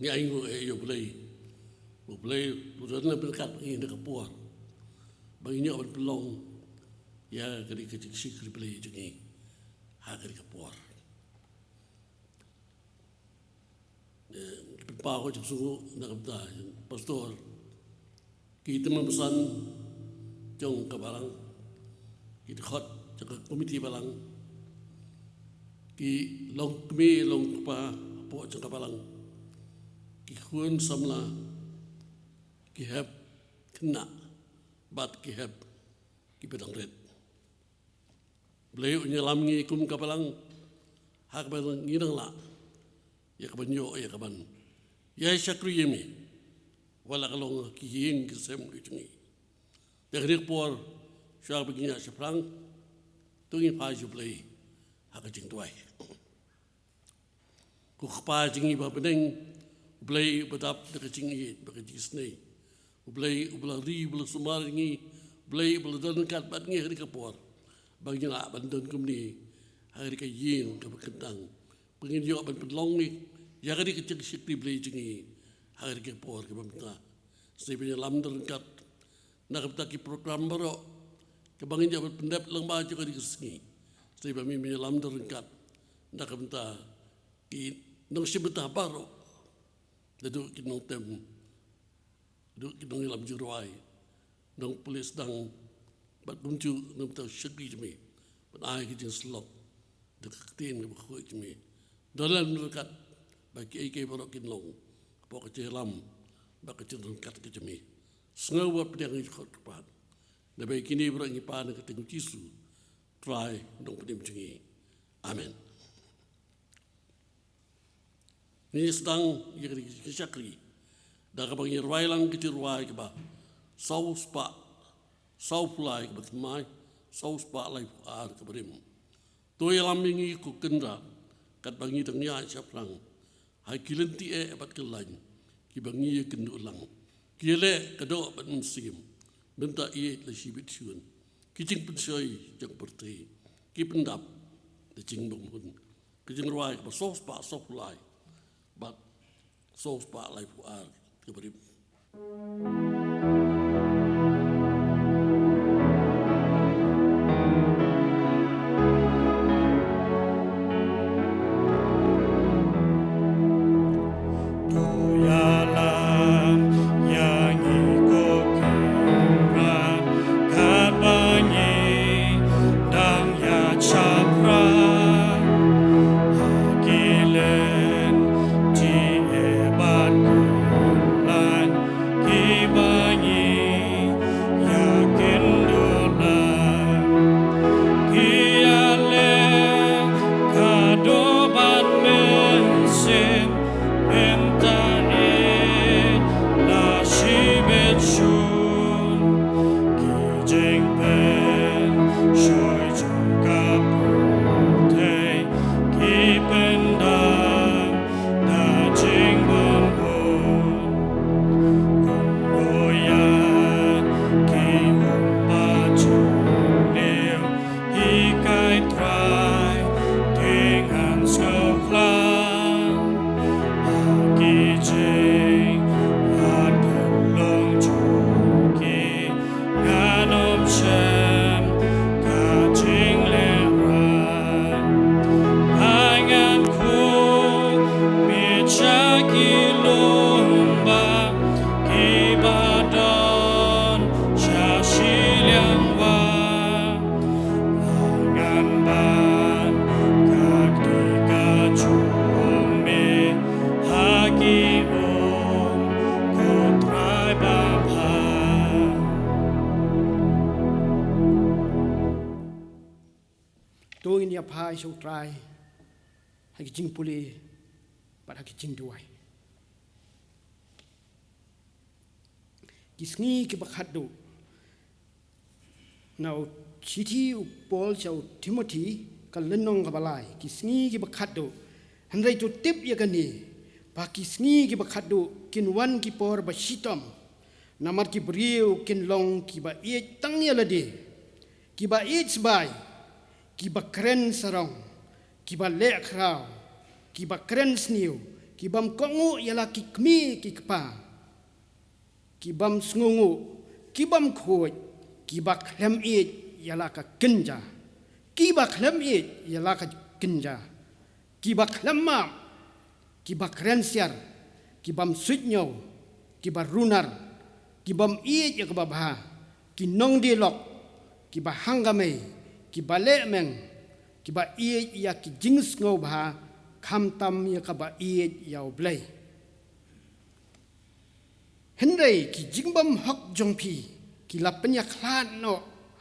Ni aing yo boleh bukan berkat ini dekat puar. Bagi ni orang pelong ya kali kecil sikri boleh jengi ha kali kepuar. Pau cak suku nak kata pastor kita memesan jong ke barang kita khot cak komiti barang ki long kemi long pa po cak barang ki kun samla ki heb kena bat ki heb ki pedang red beliau nyelam ngi kum kapalang hak barang ngidang la ya kabanyo ya kaban ya syakri yemi wala kalong kihin kisem kicengi dagrik por syar begini seprang tungi paju play hak jing tuai ku khpa jingi ba peneng play betap dekat jingi dekat disney play ubla ri ubla sumar ngi play ubla dan kat bat ngi hari kapor bagi nak bandon kumni hari ka yin ka bekentang pengin yo ban pelong ni ya kadi kecil sikri play jingi hari kapor ka bamta sebenarnya lam terkat nak kita ki program baru kebangin jabat pendap lembah juga di kesini sebab kami menyelam terkat nak kita ki nong sibetah baru duduk ki nong tem duduk ki nong lam juruai nong polis dang bat bunju nong tahu sikri jemi bat ai ki jeng slok deketin ke bakoi jemi dalam terkat bagi ai ke baru ki nong pok celam bak cenderung kat ke jemi sengawa pedang ikut kepat lebih kini berang ipan ke tengok Yesus try dong pedang cengi amen ini sedang yang kisakri dah kabang irwai lang kecirwai ke ba saus pa sau pulai ke batmai saus pa lai ar ke berim tu yang mingi ku kendra kat bangi tengnya siaplang hai kilenti bat kelain ki bangi kendu lang kile kado bat musim benta ie le sibit syun kijing pensoi jang perti ki pendap de jing bong hun kijing ruai ba sos pa sop lai bat sos pa lai fu ar ke berim Hai sou try hai jing puli pada jing duai kisngi ke bakhadu now chiti Paul chau Timothy kalenong kabalai kisngi ke bakhadu handai tu tip ya kani pa kisngi ke bakhadu kinwan ki por basitom namar ki briu kin long ki ba e tang ya lade ki ba e sbai ki ba kren sarong ki ba le khrao ki ba kren sniu ki bam kongu ialah ki kmi ki kepa ki bam sngungu ki bam khoi ki ba khlem it ialah ka kenja ki ba khlem it ialah ka kenja ki ba khlem ma ki ba krensiar ki bam suitnyo ki ba runar ki bam it ya ka ba bha ki nong di lok ki ba hangame ki ba le meng ki ba it ya ki jings ngo bha kham tam ya ka ba it ya blai henrei ki jingbam hok jong pi ki lapnya khlan no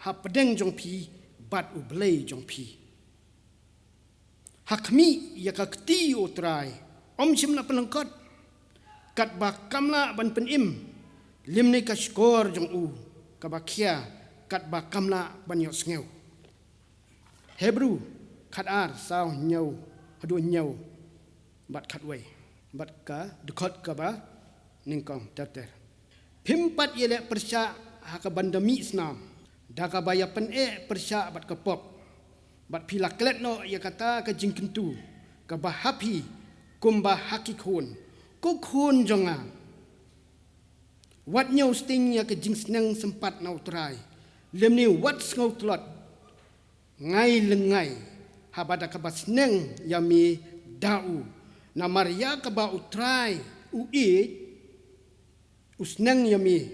ha pedeng jong pi bat u blai jong pi hakmi ya ka kti utrai om sim na pelengkot kat ba kamla ban penim lim ni ka skor jong u ka ba khia kat ba kamla ban yo sngew hebru khat ar sao nhau hadu nhau bat khat wei bat ka dekot ka ba ningkong tater pimpat yele persya ha ka bandami snam da ka baya pen persya bat ka pop bat pilaklet no ya kata ka jingkentu ka ba happy kumba hakikun ko khun jonga wat nyau sting ya ka jingsnang sempat nau trai lem ni wat ngau tlot ngai lengai habada ka basneng ya mi dau na maria ka ba utrai u usneng ya mi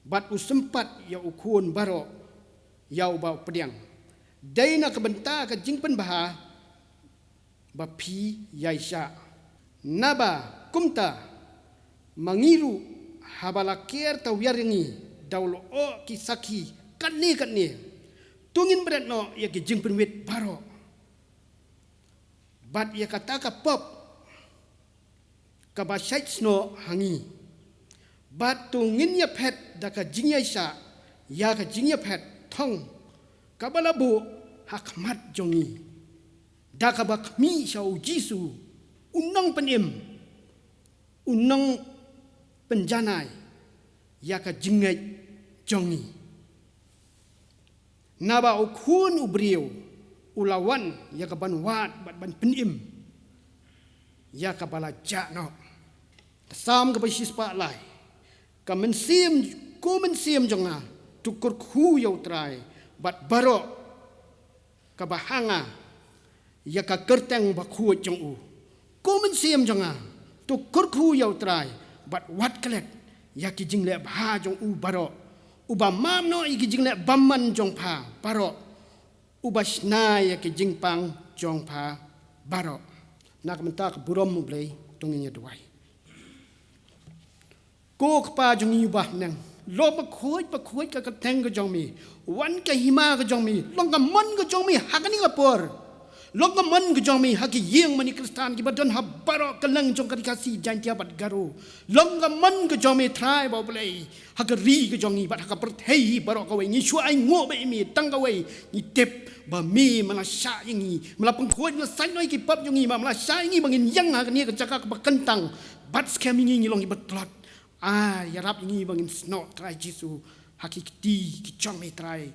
bat usempat ya ukun baro ya ba pediang daina ka benta ka jingpen baha ba pi yaisha naba kumta mangiru habala ker tawiaringi daulo o kisaki katni tungin berat no ya ki jingpen wit baro bat ya kata ka pop ka ba shait sno hangi bat tungin ya pet da ka jingya sha ya ka jingya pet thong ka balabu hakmat jongi da ka ba mi shau jisu unong penim unong penjanai ya ka jingai jongi naba ukun ubriu ulawan ya ka ban wat ban penim ya ka bala jano sam ka basis pa lai ka mensim ku mensim jonga tukur khu yau trai bat baro ka bahanga ya ka kerteng ba khu jong u ku mensim jonga tukur khu yau trai bat wat klet ya ki jingle ba jong u baro uba mam no ki jingle bamman jong pa baro uba shna ya ki jingpang jong pa baro nak mentak burom mu blai tongnya duai ko kpa jong ubah nang lo ba khoi ka teng ka jong mi wan ka hima ka jong mi long ka mon ka jong mi hakani ka por long ka mon ka jong mi haki yeng mani kristan ki badon habaro ka lang jong ka dikasi jantia bat garu long ka mon ka jong mi trai ba blai hakari ka jong ni bat haka perthei baro ka we ni shu ai ngo ba mi tang ka we ni tep ba mi mana sha ingi mala pengkhoi na sai noi ki pap jong ni mala sha ingi bangin yang ha ni ka jaka ka kentang bat scam ingi long ki batlot ya rap ingi bangin sno try jisu hakikti ki chong me try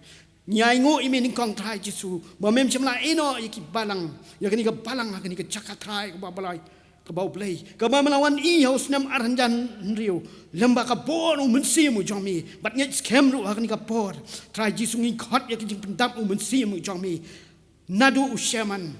nyai ngo imi ning kong try jisu ba mem chimla eno ki balang ya kani ka balang kani ka chaka try ka balai ka bau play ka ba melawan i haus nam arhanjan riu lamba ka bon mensimu jong mi bat nyai scam ru kani ka por try jisu ngi khot ya ki jing pendap mensimu jong mi nadu usyaman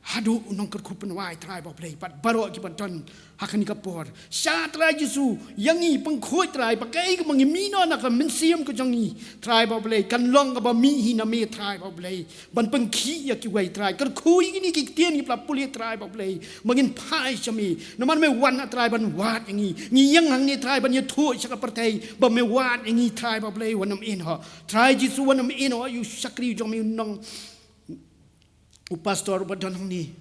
hadu unong kerkupen wai try bau play bat baro ki badon hakani ka por sha try jisu yangi pengkhoi try pakai ka mangimino na ka mensiam ka jongi try bau play kan long ka ba mi hi na me try bau play ban pengki ya ki wai try ker khui ni ki tien ni pla puli try bau play mangin pai chami na man me wan na try ban wat yangi ni yang hang ni try ban ye thu chaka partai ba me wat yangi try bau play wanam in ho try jisu wanam in ho you sakri jongi nong upastor badon ni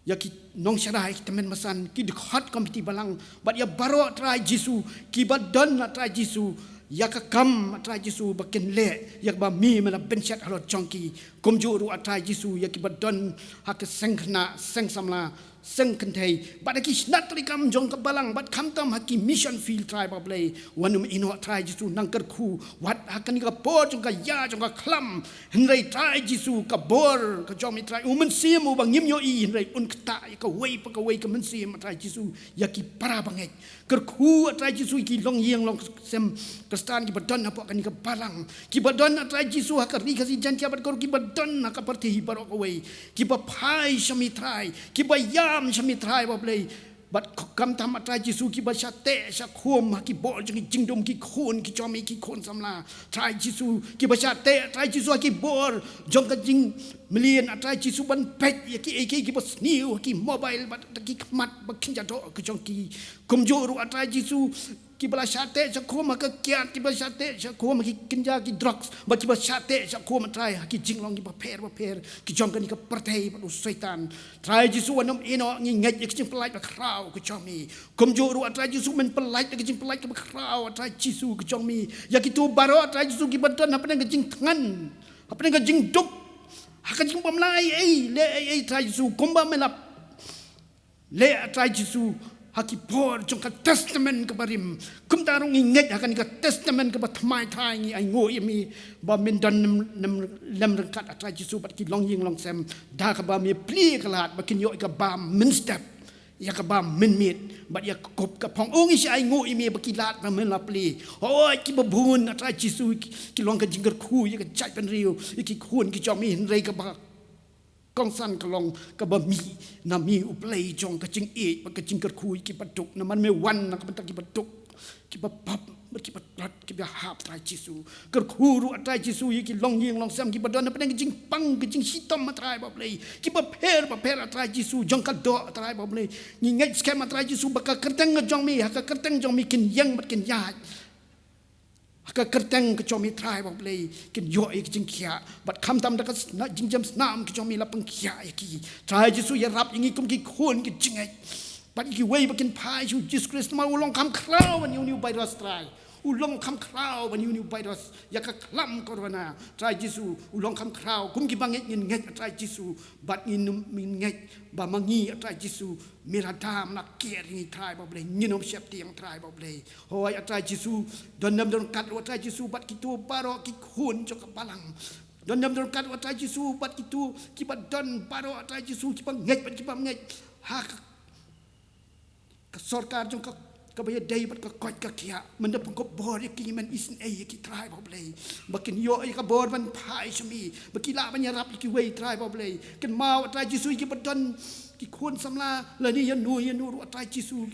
yaki nong sharai temen masan ki dekhot kompeti balang bat ya baro try jisu ki badon na try jisu ya ka kam try jisu bakin le yak ba mi mala benchat halo chongki komjuru atrai Jisu ya ki badon hak sengkna seng samla seng kentai bad ki snatri kam jong ka balang bad kam tam haki mission field tribe of lay wanum ino atrai Jisu nangker ku wat hakani ka po jong ka ya jong ka klam henrei trai Jisu ka bor ka jong mi trai umen sim u bang nyim yo i henrei un kta ka wei pa ka wei ka men sim atrai Jisu ya ki para bangai ker ku atrai Jisu ki long yeng long sem kestan ki badon apa kan ka balang ki badon atrai Jisu hak ri ka si jan ki bad kor ki badon hak parti barok ka wei ki ba pai shami trai ki ba ya shami trai ba play bat kam tam atrai Jisu ki ba shate sha khom ki bol jing jingdom ki khon ki chomi ki khon samla trai Jisu ki ba shate trai Jisu ki bor jong ka jing million atrai Jisu ban pet ya ki ki ba sniu ki mobile bat ki mat ba kin ja do ki jong ki komjoru atrai Jisu ki bala shate sa khom ka kiat ki ba shate sa khom ki kinja ki drugs ba ki ba shate sa khom trai ki jinglong ki ba per ki jong ka ni ka partai ba setan trai Jisu wanam ino ngi ngai ki jing pelai ba krau ki chomi komjoru atrai Jisu men pelai ki jing pelai ka ba krau atrai Jisu ki chomi ya ki tu baro atrai Jisu ki badon apa nang jing tangan apa nang jing duk hak jing pamlai le atrai Jisu komba melap le atrai Jisu haki por jong ka testament ka barim kum tarung inget akan ka testament ka batmai thai ngi ai ngo yemi ba min don nam lam kat atrai Jisu bat ki long ying long sem da ka ba mi pli ka lat ba kin yo ka ba min step ya ka ba min mit bat ya kop ka phong ong is ai ngo yemi ba ki lat ba min la pli oi ki ba bun atrai Jisu ki long ka jingger khu ya ka chai pen riu ki khun ki chom mi hin rei ka ba kong san kalong ka ba mi na mi uplay jong ka jing e ba ka jing ker khu ki patuk na man me wan na ka ki patuk ki ba pap ki ba plat ki ba hap atrai Jisu ker khu ru atrai Jisu ki long ying long sam ki ba don na pa jing pang ki jing sitom atrai ba play ki ba per atrai Jisu jong ka do atrai ba play ni ngai scam atrai Jisu ba ka kerteng jong mi ha ka kerteng jong mi kin yang ba kin ya ka kerteng ke chomi trai ba play kin yo ek jing kya but kam tam da ka jing jam snam ke chomi la pang kya ki trai Jisu ya rap ingi kum ki khon ki jing ai but ki wei ba kin pai ju Jesus Christ ma ulong kam kraw ban you by ras trai ulong kam kraw ban you by ras ya ka klam korona trai Jisu ulong kam kraw kum ki banget ngin nget trai Jisu but ngin min nget ba mangi trai Jisu miradam nak kier ni trai ba blei nginom siap tiang trai ba blei hoi atrai Jisu don nam don kat atrai Jisu bat kitu baro ki khun jo ka balang don nam don kat atrai Jisu bat kitu ki bat don baro atrai Jisu ki bang nget bat ki bang nget ha ka sarkar jong ka baya dai bat ka kot ka kia menda pang ko bor ki man isin ai ki trai ba blei bakin yo ai ka bor ban pai sami bakila ban yarap ki wei trai ba blei ken mau atrai Jisu ki bat don ki khun samla la ni yanu ru atrai Jisu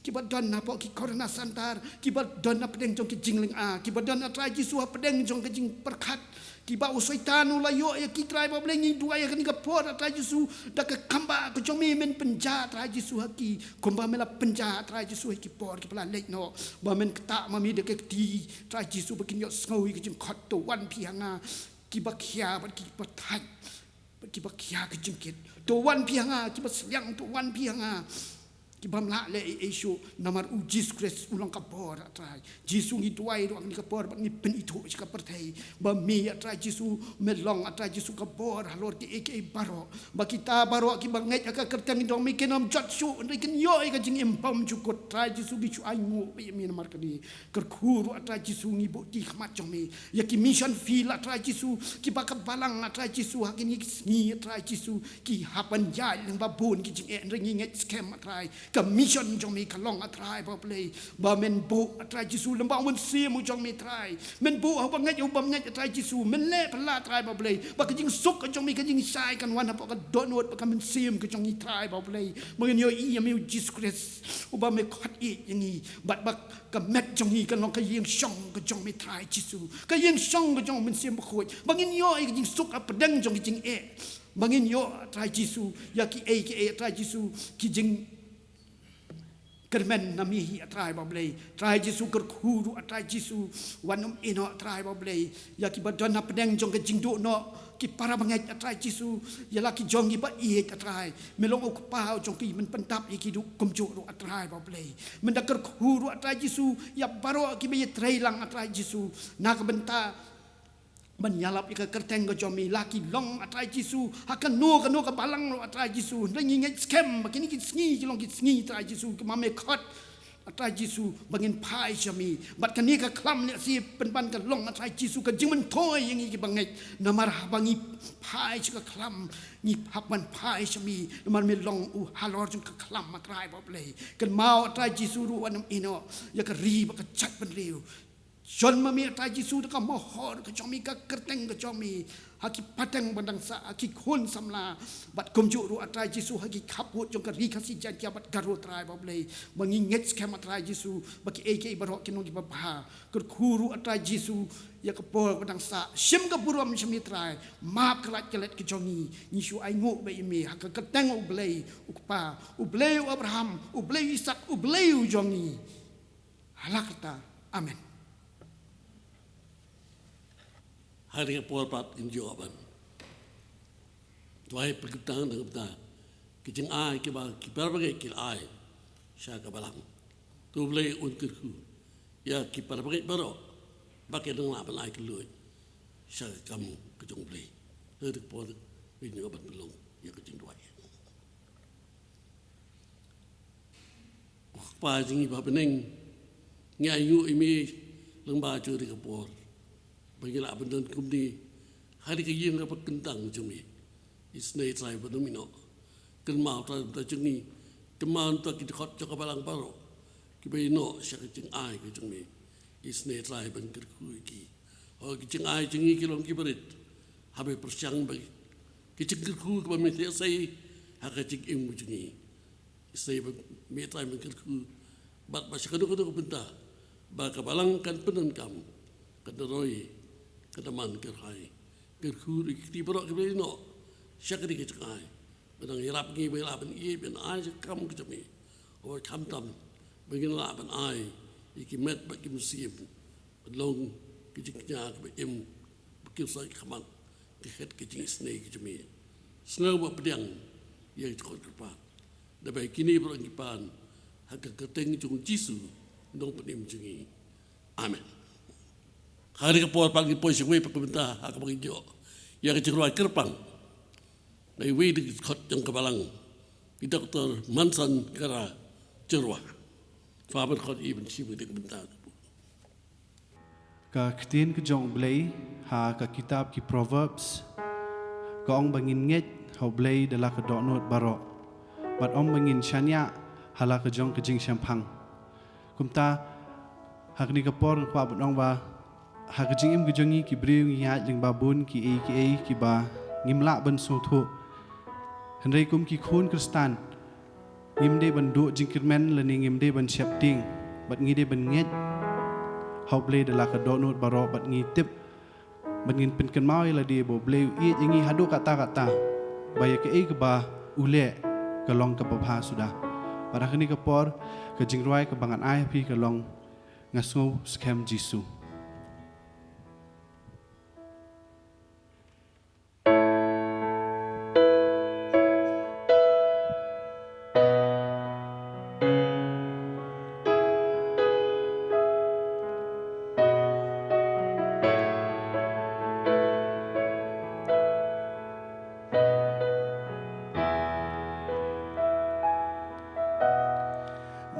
ki badon na po ki korna santar ki badon na pedeng jong ki jingling a ki badon atrai Jisu pedeng jong ki jing perkat ki ba usaitan ula yo ya ki trai ba blengi dua ya kan ka por atrai Jisu da ka kamba ko jong men penja atrai Jisu haki komba mela penja atrai Jisu ki por ki pala lek no ba men kta mami de ke ti atrai Jisu bakin yo ngoi ki jing khot to wan pi hanga ki ba khia ba ki pathai ki ba khia ki jing kit to wan pi hanga ki ba siang to wan pi hanga ki bam la le isu namar u Jesus Christ ulang kapor atrai Jisu ngi tuai ro ngi kapor ba ngi pen itu ka pertai ba mi atrai Jisu melong atrai Jisu kapor halor ki ek baro ba kita baro ki ba ngai ka kertang dong mi kenom jot su ngi ken yo ka jing impam jukot atrai Jisu gi chu ai mu be mi namar ka ni ker khuru atrai Jisu ngi bo ti khmat jong mi ya ki mission feel atrai Jisu ki ba ka balang atrai Jisu ha ki ngi atrai Jisu ki hapan ja ling ba bun ki jing en ringi ngai scam atrai ka mission jong mi kalong atrai ba play ba men bu atrai Jisu lamba wen sim jong mi trai men bu ha ba ngai u bam ngai atrai Jisu men le pala atrai ba play ba ka jing suk jong mi ka jing sai kan wan ha ba ka donot ba ka men sim ka jong ni trai ba play mengin yo i mi Jesus Christ u ba me khat i ni bat ba ka met jong ni kan long ka yeng song ka jong mi trai Jisu ka yeng song ka jong men sim ba khoi bangin yo i ka jing suk a pedang jong ki jing e bangin yo atrai Jisu ya ki atrai Jisu ki jing kermen nami atrai ba blei trai Jisu ker khuru atrai Jisu wanum ino atrai ba blei ya ki badon na pedeng jong ke jingdu no ki para bangai atrai Jisu ya la ki jong ki ba i atrai melong ok pa jong ki men pentap ki du kumju ru atrai ba blei men da ker khuru atrai Jisu ya baro ki be trai lang atrai Jisu na ka benta menyalap ika kerteng ke jomi laki long atrai Jisu akan no ke balang lo atrai Jisu ndengi ngai scam begini kit sngi kilong kit sngi atrai Jisu ke mame khot atrai Jisu bangin pai jomi bat kani ka klam le si penpan ke long atrai Jisu ke jingmen toy yang iki bangai namar bangi pai ka klam ni hakman pai jomi namar me long halor jung ka klam atrai boble kan mau atrai Jisu ru anam ino ya ka ri ba ka chat ban riu John mami atrai Jisu ka mohor ka jomi ka kerteng ka jomi haki pateng bandang sa haki khun samla bat kumju ru atrai Jisu haki khaput jong ka ri khasi jan kia bat garu atrai boble menginget scam atrai Jisu baki eke barok kinong ki bapa ker khuru atrai Jisu ya ka pol bandang sa sim ka buram shami trai map kelat kelet ki jongi ni shu ai ngo be imi haka kerteng ublei ukpa ublei Abraham ublei Isak ublei jongi halakta amen. Hari ke polpat in jawaban. Tuai perkembangan dengan kita. Kicing ai kiba berbagai kil ai. Saya kebalang. Tu boleh unkurku. Ya kibar bagai baru. Bagai dengan apa ai kelui. Saya kamu kejong boleh. Hari ke pol in jawaban belum. Ya kicing tuai. Pa jingi ba peneng. Nyayu imi lembah curi ke pol. Bagilah abang kumni hari ke yang dapat kentang cumi, isnai try berdomino, kenmal try bercungi, kenmal tu kita kot cakap balang baru, kita ino syak cing ai ke cumi, isnai try berkerku iki, oh cing ai cingi kilong kiberit, habe persiang bagi, kita kerku ke bami saya hak cing im cungi, isnai bermetrai berkerku, bat masih kadang bentar, baka balang kan penan kamu, kaderoi. Kedaman kerhai, kerhuri kita berok kita ino, syakri kita cakap, benang hirap ni, belapan i, ben ai cakam kita ni, oh kamtam, begini lapan ai, ikimet bagi musim, long kita kenyak berim, berkisah kaman, kehet kita snake kita ni, sengaja buat pedang, yang cukup kepat, dapat kini berok kipan, hak keteng cung Jisu, dong penim jungi, amen. Hari ke pol pagi pois gue pemerintah hak bagi jo, yang kecerua kerpang, dari widi kot yang kebalang, Dr. Mansan kera cerua, fahaman kot iban sibu di pemerintah. Ka ketin ke jong blay ha ka kitab ki Proverbs, ka ong bangin nget ha blay dala ka donot barok, bat ong bangin shanya hala ka jong ke jing shampang, kumta hak ni ka por kwa bunong ba. Hakajing im gejongi ki briu ngiat ling babun ki ba ngimla ban sotho hendai kum ki khon kristan ngimde ban do jingkirmen leni ngimde ban shapting bat ngide ban nget hauble de la ka donut baro bat ngi tip ban ngin penken mau la di bo ble i ngi hadu kata baya ke ba ule ka long ka babha sudah pada kini ka por ka jingroi ka bangan ai pi ka long ngaso scam Jisu.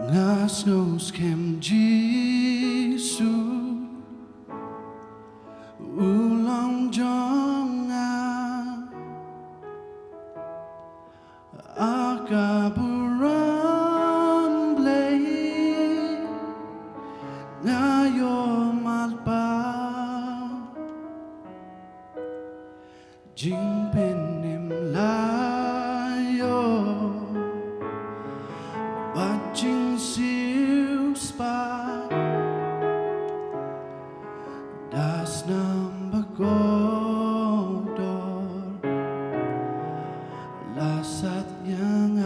Ngasnos kem Jisu ulang jonga akaburam blay ngayo malpa jing penim layo watching siu spa das number godor lasat yang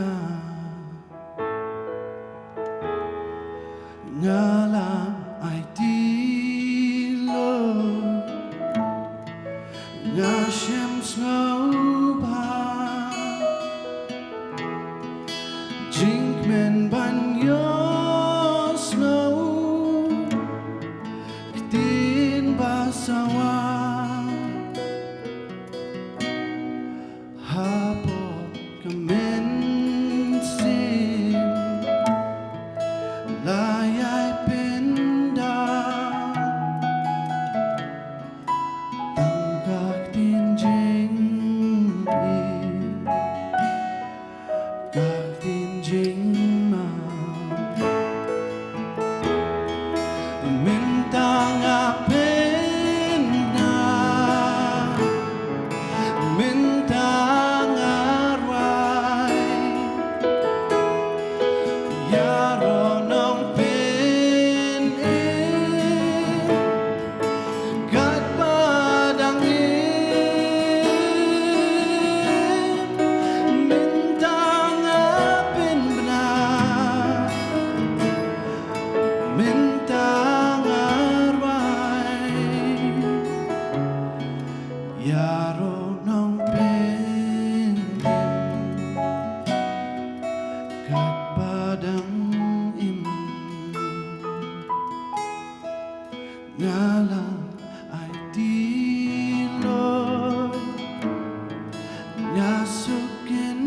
masukin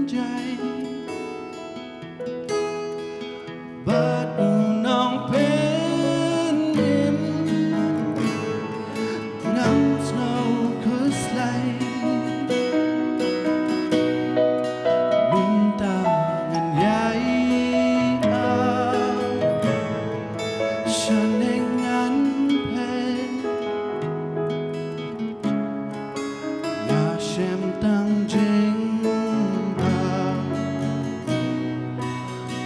jai But unong penim Ngam snow kuslay Mintangan yai Shanengan pen Ya shem tang jing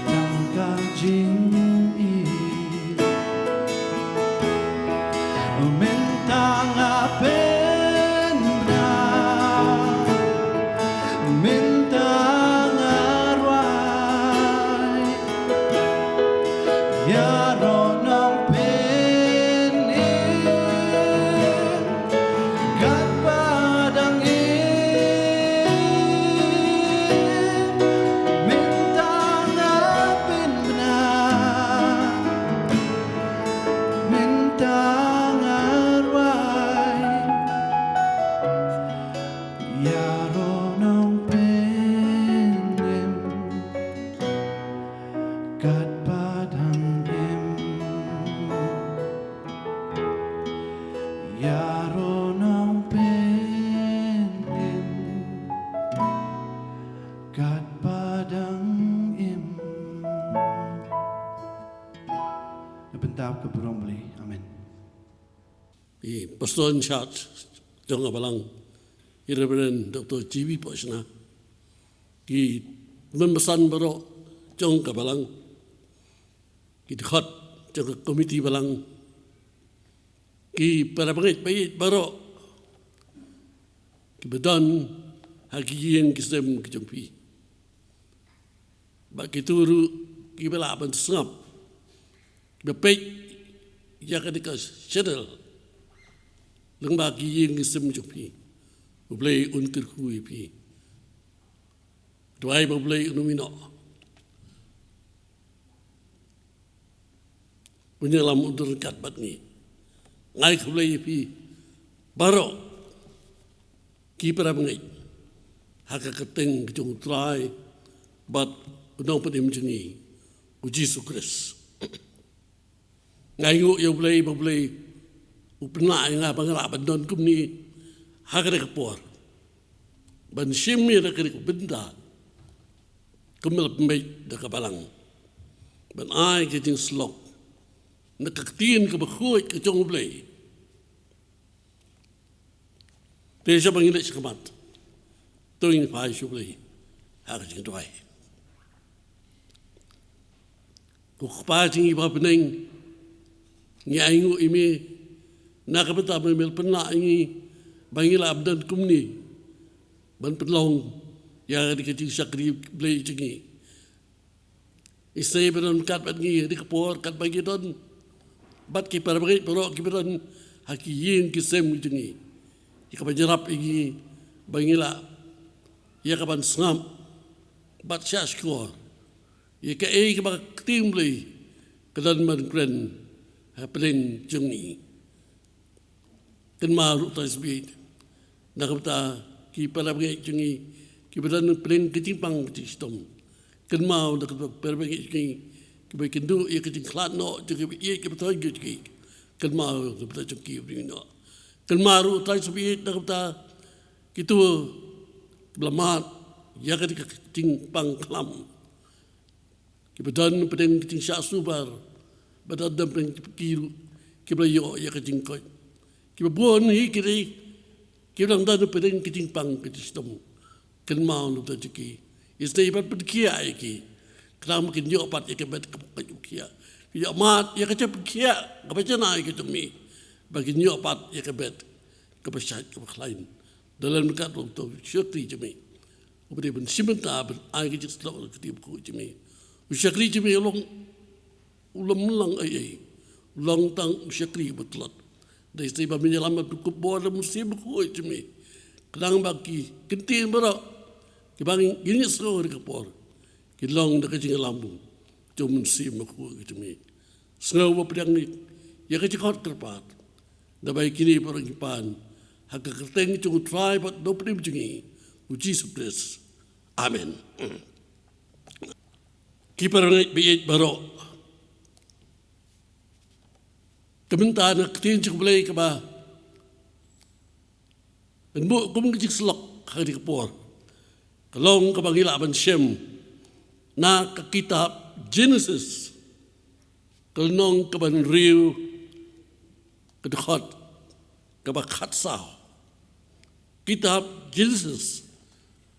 Tang ka jing Mintang apen bra Mintang arwai Ya ronong penin Kat padang Mintang apen benar Mintang arwai Ya ronong penin Kat padang Ya ronong penin Kat padang Bentap ke burung beli. Amin. Pastor in charge jong abalang Reverend Dr. G.B. Posna ki membesan baro jong kabalang ki dikhat jong komiti balang ki para bangit bayit baro ki bedan hagiyen kisem ki jong pi ba ki turu ki bela ban sngap Bepek ya kadika shedel lang bagi yang isem jupi ublay untir kui pi duai ublay unumino punya lam untur kat batni ngai ublay pi baro ki para mengai haka keteng jung trai bat unong pedim jengi uji sukres ngai ngu yo blay upna nga bangala bandon kumni hagre kapor ban shimmi ra kri benda kumel pembay da kabalang ban ai ke jing slok nakaktin ka bakhoy ka jong blay te sa bangile shkamat toing pai shu blay hagre jing toy ku khpa jing iba peneng nyaingu imi nakapata memel pena ingi bangila abdan kumni ban penlong ya di kecil sakri blay jingi isay beron kat bat ngi di kapor kat bagi don bat ki parabagi pero ki beron hakiyin kisem jingi ikapanjarap ingi bangila ya kapan sngam bat syashkor ya ka e ka tim blay kadan man kren happening jungi kan maru tasbih nakapta ki palabagi jungi ki beran plen kitimpang kistom kan mau nakapta palabagi jungi ki bekendu ia kiting klatno jungi ia ki betoy jungi kan mau nakapta jungi bino kan maru tasbih nakapta kitu blamat ya kiting pang klam ki bedan plen kiting syasubar Badan damping kiru kiblayo ya kajing koy kibuan hi kiri kilang dan pedeng kiting pang kitistom kenmau nu tajiki istay bat pedkia iki kram kin yo pat ya kebet kepukia ya mat ya kecep kia kapacana iki tumi bagi yo pat ya kebet kepesat kepelain dalam dekat waktu syakri jemi ubri ben simenta ben ai kecil lo ketip ku jemi syakri jemi long ulam lang ay long tang syakri betlat dari setiap menyelam cukup bola musim kuat cumi kelang bagi kentin berak kebangin gini slow rekapor kilong dekat jeng lambung cuma musim kuat cumi sengaja pedang ni ya kecikot terpat dah baik kini orang Jepang hak kerteng cuma try buat doprim jengi Jesus Christ. Amen. Kiparangay biit baro. Kamintaan na katiin siya kubalay ka ba? Kumagiging slok kagadi kapor. Kalong kabangilaban siyem na kakita Genesis. Kalnong kabanriw kadakot kabakatsaw. Kitab Genesis.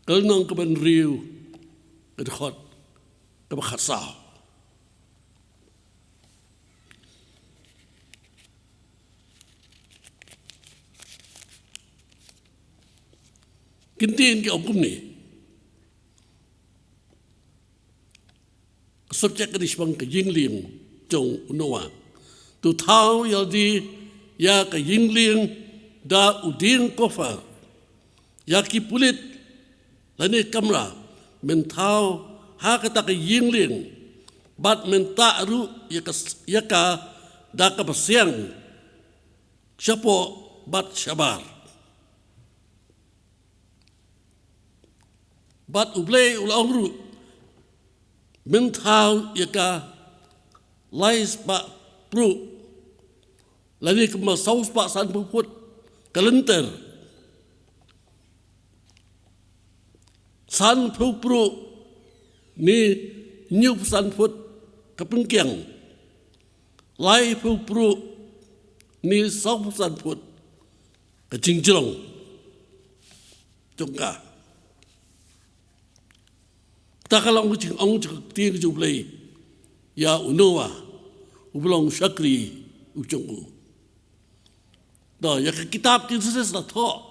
Kalnong kabanriw kadakot kabakatsaw. Kintiin ki ogum ni. Subjek kadis bang ka yingling jong unawa. Tu tau yaldi ya ka yingling da uding kofa. Ya ki pulit lani kamera mentau ha kata ka yingling bat menta ru ya ka da ka pasyang siapo bat syabar. Bat ublay ulang ru mentau yaka lais pak pru lani kemas saus pak san puput kalenter san pupru ni nyup san put kepengkiang lai pupru ni saus san put kecingjelong congka. Takalang kucing ong tiang jublay ya unowa ublong syakri ucungku. Da ya kitab Genesis la tho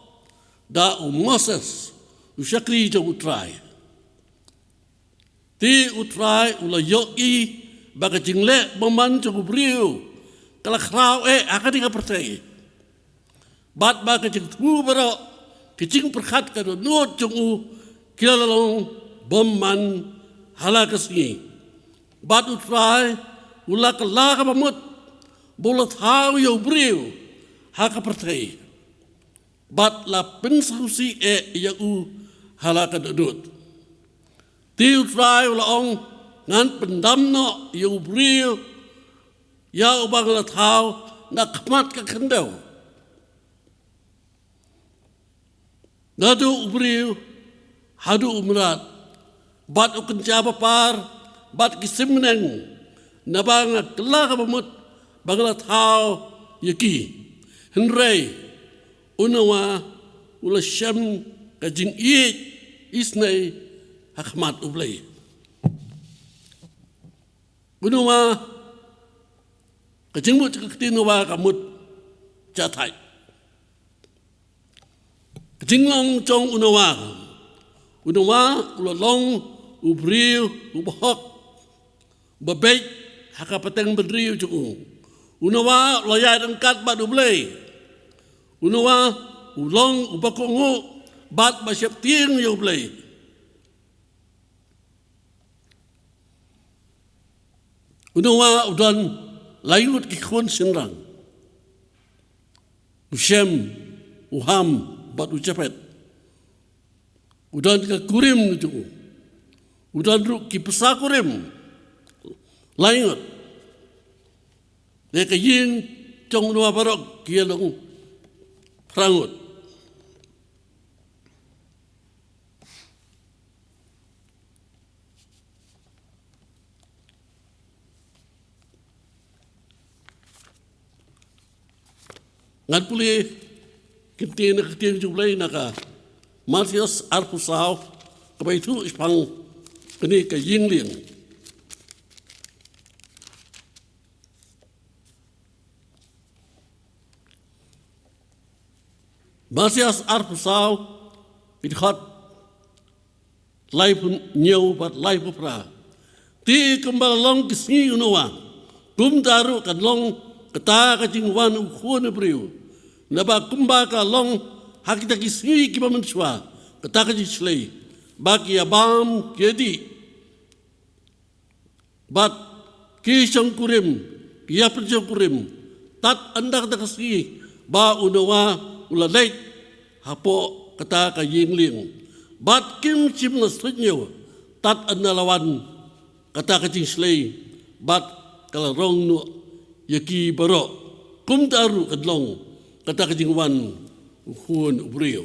da Moses usyakri jong utrai. Ti utrai ula yoki baga jingle baman jong briu kala krau akan tinga percaya. Bat baga jing tu baro kicing perkat kado nuot jong kilalong Bomman halakasngi. Bat utrai ulak laka pamut bolat hau yo briu haka pertai. Bat la pensusi ya u halaka dudut. Ti utrai ulaong ngan pendamno yo briu ya ubang lat hau nak mat ka kendau. Nadu briu hadu umrat. Bat ukun jaba par, bat kisimneng, nabang kelak pamut, banglat hau yaki, henrei, unawa, ulasyam kajing iit, isnei, hakmat ublay. Unawa, kajing mut kaktinuwa kamut, jatay. Kajing long chong unawa, ulalong, ubriu, ubahok, babay, hakapateng bedriu jung. Unawa, loyay angkat bat ublay. Unawa, ulong, ubakungu, bat masyap tiang ya ublay. Unawa, udan, layut kikun sinrang. Usyem, uham, bat ucapet. Udan ka kurim jung. Udan ru ki pesakurim laingot ne ka yin chong nuwa barok kialong prangut ngat puli kintin jublay naka Matius arpusaw kabay tu ispang kini ka yingling. Matias arpusaw idhat lai pun nyau bat lai pupra. Ti kembal long kisni unawa. Kum daru kan long kata kajing wan ukhun briu. Naba kumba ka long hakita kisni kiba menswa. Kata kajing slay. Baki abam kedi. Bat kisang kurim, kia perjang kurim, tat andak takasi, ba unawa ulalait, hapo kata ka yingling, bat kim chim na sunyo tat analawan kata kacing slay bat kalarong no yaki baro kum taru kadlong kata kacing wan uhun ubrio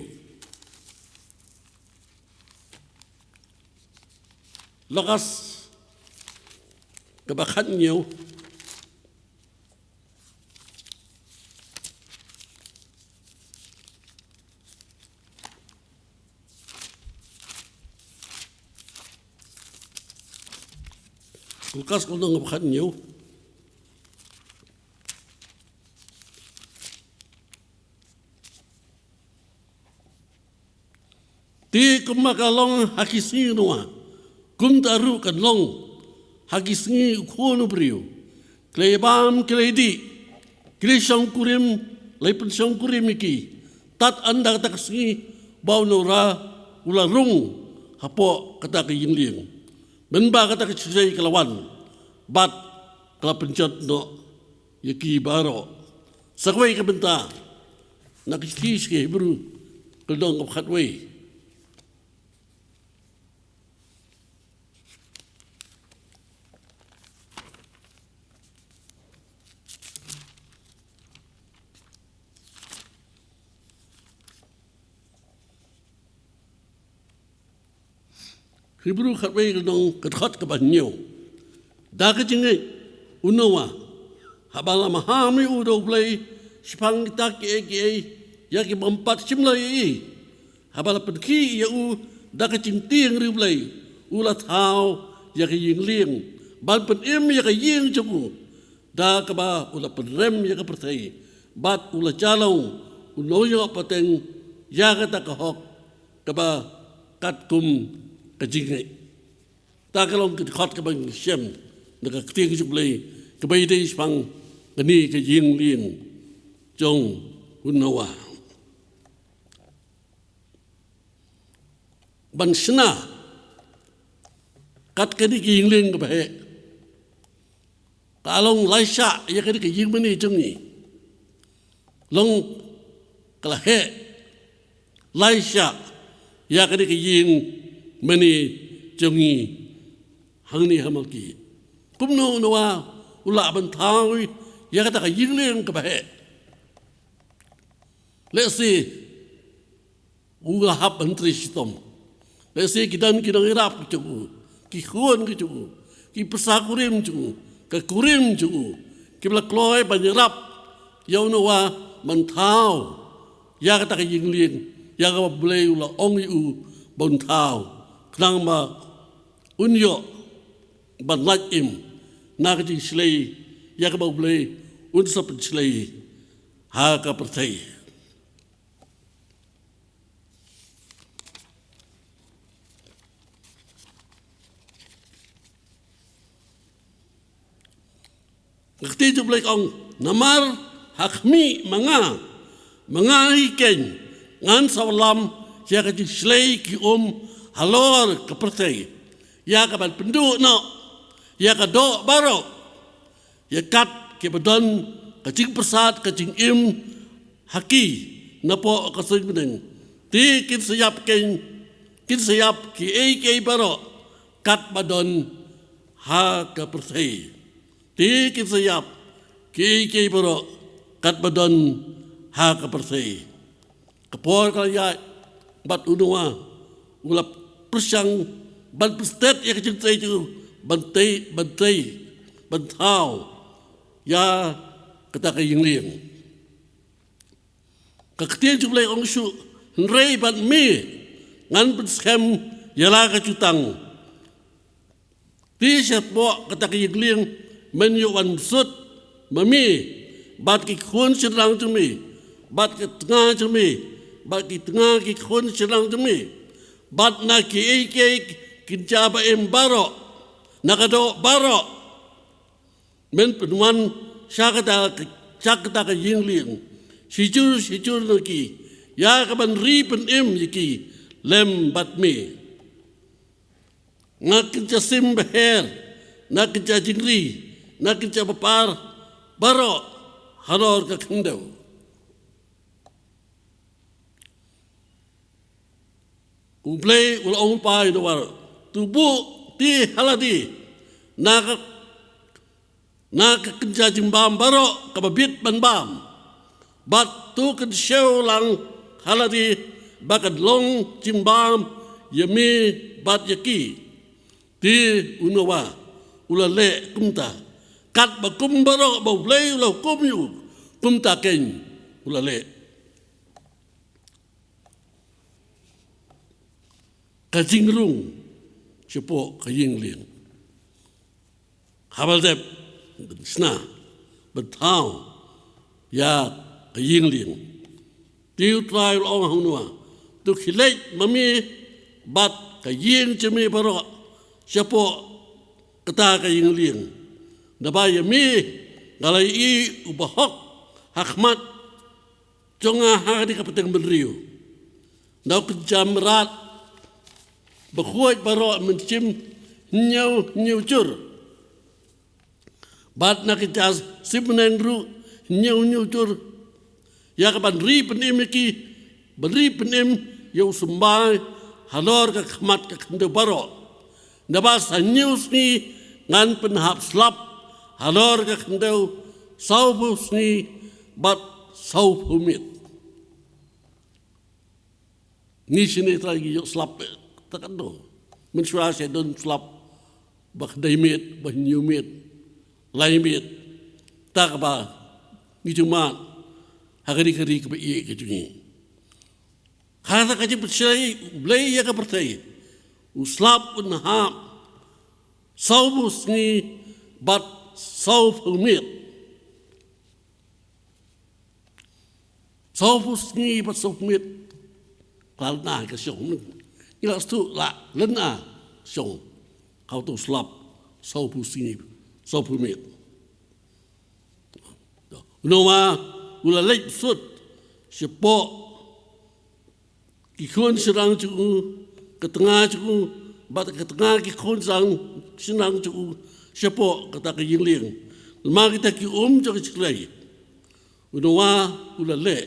lakas kebakan nyo kulkas ko nang kebakan nyo ti kumakalong hakisinua kum taru kadlong hagisngi ukhono brio klebam kledi kleshong kurim lepun shong kurim iki tat anda taksngi baunora ularung hapo kata kayinling benba kata kisai kelawan bat kala penjat no yaki baro sakway kabenta nakistis ke hebru kedong khatway Hebrew khatway kadong kadkhat kabanyo. Daga jingai unawa habala mahami udo play sipang kita ke yaki bampat simlai habala pergi ya u daga cinting riplay ulat hau yaki yingling ban pen yaki ying cubu da kaba ulat penrem yaki pertai bat ulat jalong unoyo pateng yaka takahok kaba katkum kajingai tak kalau khot ke bang siem nak keting jublai ke bai dei spang kani ke ying lien jong unawa ban sna kat kani ke ying lien ke bai kalong laisha ya kani ke ying mani jong ni long kala he laisha ya kani ke ying mani jongi hangni hamalki kumno noa ula bantawi ya kata ka yinglen ka bahe lesi ula hab antri sitom lesi kidan irap ku ki khon ku ki pesakurim ku ka kurim ku ki bla kloy banyrap yau noa mantau ya kata ka yinglen ya ka blei ula ongi u bontau nang ma unyo ban lak im na ka jing slay ya ka ba blay un sa pen slay ha ka pertai ngati ju blay ong namar hakmi manga iken ngan sawalam ya ka jing slay ki halor ke pertai ya ka ban penduk no ya ka do baro ya kat ke badan kacing persat kacing im haki napo ka sing ti kin siap ki ke baro kat badan ha ka pertai ti kin siap ki ke baro kat badan ha ka pertai kapor kaya bat unua ulap persang ban pestet ya kecil itu bantau ya kata kaying liang kaktian jumlah orang su nrei ban me ngan penskem yala kacutang ti siapa kata kaying liang menyuwan sut mami bat ki khun serang cumi bat ki tengah cumi bat ki tengah ki khun serang cumi bat na ki kinjaba baro nakado baro men penuan syakata ka yingling sijur naki ya kaban ri pen yiki lem bat me ngakin sim beher nakin jingri nakin bapar baro halor ka kendau Ublay ulong pai do war tubu ti haladi na kerja jimbam baro kababit banbam bat tu kan show lang haladi bakat long jimbam yami bat yaki ti unawa ulale kumta kat ba kumbaro ba ublay ulo kumyu kumta ken ulale kajing rung cepo kajing liang habal dep sna betau ya kajing liang tiu trai long hunwa tu khilej mami bat kajing cemi baro cepo kata kajing liang nabaya mi galai i ubahok hakmat jonga hari kapateng benriu nau kejamrat Bakuat baro mencim nyau cur. Bat nak kita simnen ru nyau cur. Ya kapan ri penim ki beri penim yau sembai halor ke khmat ke kende baro. Nabas nyus ni ngan penhap slap halor ke kende saubus ni bat saubumit. Ni sini lagi yau slap takkan do mensuara saya don slap bak daimit bah nyumit laimit tak ba ni cuma hari ke bai ke jungi kata kaji percaya blay ya ke percaya uslap unham saubus ni bat saubumit saubus ni bat saubumit kalna ke syong ila stu la lena song kau tu slap sau pusing sau pumit noma ula lek sut sepo ikon serang cu ke tengah cu bat ke tengah ki kon sang senang cu sepo kata ke yingling ma kita ki cu ciklai noma ula le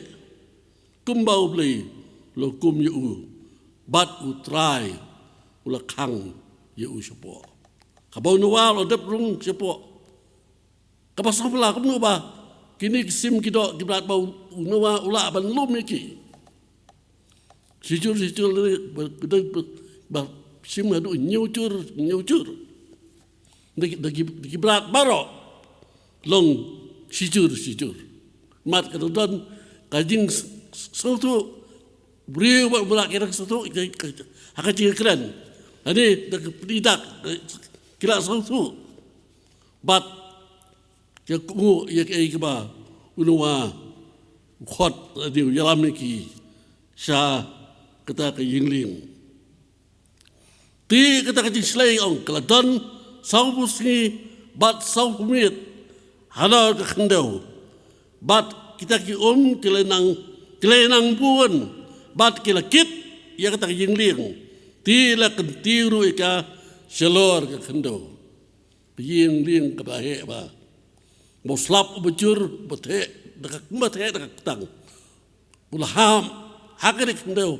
kumbau blei lo kum yu bat utrai ula kang ye usepo kabau nuwa lo dep rung sepo kapas pula kum nuba kini sim kido kibrat bau nuwa ula ban lum iki sijur ba sim adu nyucur dagi kibrat baro long sijur mat kadon kajing sautu beri buat kira satu, akan ciri keren. Ini tidak kira satu. Bat jaku ya keba unua khot di dalam niki sah kata ke yingling. Ti kata ke selai ong keladon saubus ni bat saubumit halar ke kendau. Bat kita ki kelenang pun. Bat kila kit ya kata yingling tila kentiru ika selor ke kendo yingling ke bahe ba moslap bujur bete dekat tang ulaham hakere kendo